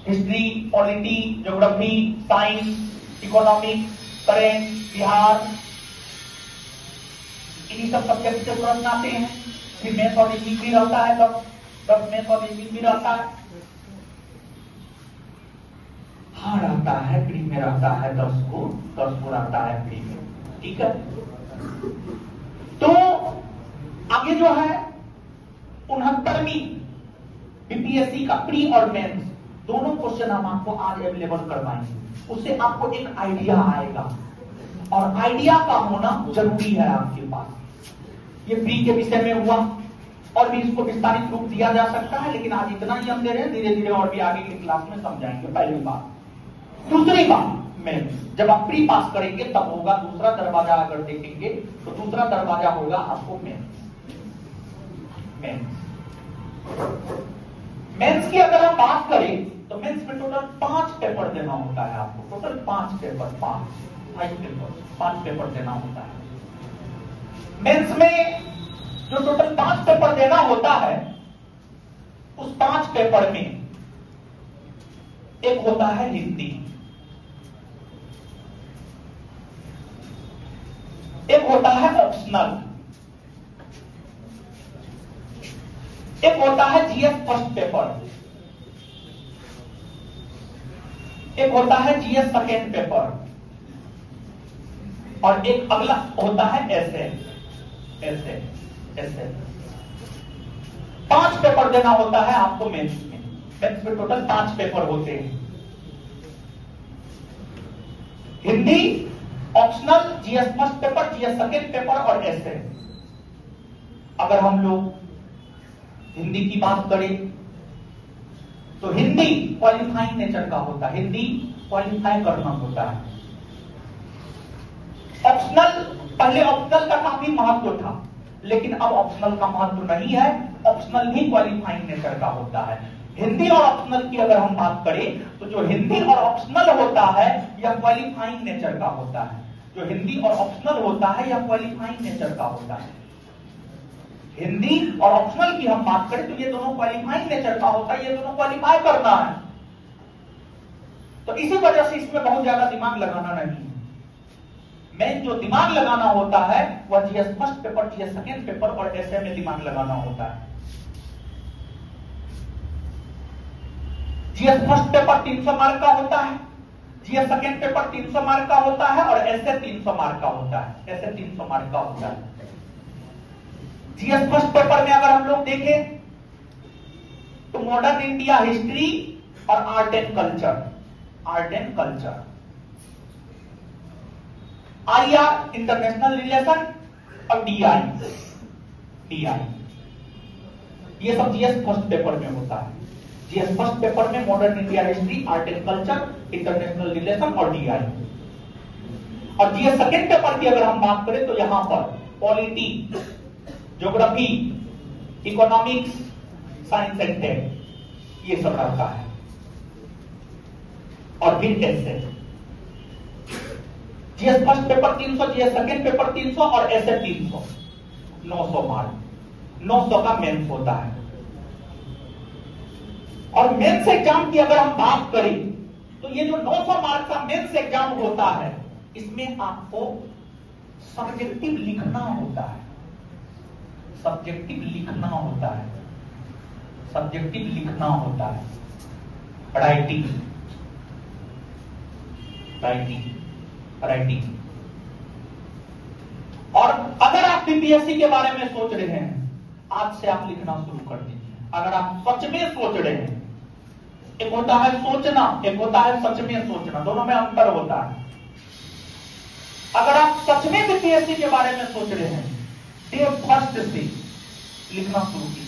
History, polity, geography, science, economics, current, Bihar, इन्हीं सब subject से प्रश्न आते हैं। फिर मैथ और इंग्लिश भी रहता है, 10 मैथ और इंग्लिश भी रहता है। हाँ रहता है, प्री में रहता है 10 को रहता है प्री में, ठीक है। तो आगे जो है 69वीं बीपीएससी का प्री और मेंस दोनों क्वेश्चन हम आपको आज अवेलेबल करवाएंगे। उससे आपको एक आइडिया आएगा, और आइडिया का होना जरूरी है आपके पास। ये प्री के विषय में हुआ, और भी इसको विस्तारित रूप दिया जा सकता है, लेकिन आज इतना ही हम दे रहे हैं, धीरे धीरे और भी आगे की क्लास में समझाएंगे। पहली बात। दूसरी बात, मेंस जब आप प्री पास करेंगे तब होगा दूसरा दरवाजा। अगर देखेंगे तो दूसरा दरवाजा होगा आपको मेंस की अगर हम बात करें तो मेंस में टोटल 5 पेपर देना होता है आपको। टोटल 5 पेपर देना होता है मेंस में। जो टोटल 5 पेपर देना होता है, उस 5 पेपर में एक होता है हिंदी, एक होता है ऑप्शनल, एक होता है जीएस फर्स्ट पेपर, एक होता है जीएस सेकेंड पेपर, और एक अगला होता है एसए। 5 पेपर देना होता है आपको मेंस में। मेंस में टोटल 5 पेपर होते हैं, Hindi, optional, GS first paper, GS second paper और एसए। अगर हम लोग हिंदी की बात करें तो हिंदी क्वालिफाइंग नेचर का होता है, हिंदी क्वालिफाई करना होता है। ऑप्शनल, पहले ऑप्शनल का काफी महत्व था, लेकिन अब ऑप्शनल का महत्व नहीं है। ऑप्शनल भी क्वालिफाइंग नेचर का होता है। हिंदी और ऑप्शनल की अगर हम बात करें तो जो हिंदी और ऑप्शनल होता है यह क्वालिफाइंग नेचर का होता है। जो हिंदी और ऑप्शनल होता है यह क्वालिफाइंग नेचर का होता है। हिंदी और ऑप्शनल की हम बात करें तो ये दोनों क्वालिफाइंग नेचर का होता है, ये दोनों क्वालिफाई करना है। तो इसी वजह से इसमें बहुत ज्यादा दिमाग लगाना नहीं है। मेन जो दिमाग लगाना होता है वह GS first paper, GS second paper और एसए में दिमाग लगाना होता है। जीएस फर्स्ट पेपर 300 मार्क का होता है, जीएस सेकेंड पेपर 300 मार्क का होता है, और एसए 300 मार्क का होता है। एसए 300 मार्क का होता है। जीएस फर्स्ट पेपर में अगर हम लोग देखें तो मॉडर्न इंडिया हिस्ट्री और art and culture, IR international relation और डीआई, ये सब जीएस फर्स्ट पेपर में होता है। जीएस फर्स्ट पेपर में modern India history, art and culture, international relation और डीआई। और जीएस सेकेंड पेपर की अगर हम बात करें तो यहां पर polity, geography, economics, science and tech, ये सब रहता है। और फिर essay, GS first paper 300, GS second paper 300 और एसए 300, 900 मार्क, 900 का मेंस होता है। और मेंस एग्जाम की अगर हम बात करें तो ये जो 900 मार्क का मेंस एग्जाम होता है, इसमें आपको सब्जेक्टिव लिखना होता है, सब्जेक्टिव लिखना होता है, राइटिंग। और अगर आप बीपीएससी के बारे में सोच रहे हैं, आज से आप लिखना शुरू कर दीजिए। अगर आप सच में सोच रहे हैं, एक होता है सोचना, एक होता है सच में सोचना, दोनों में अंतर होता है। अगर आप सच में बीपीएससी के बारे में सोच रहे हैं, डे फर्स्ट से लिखना शुरू कीजिए।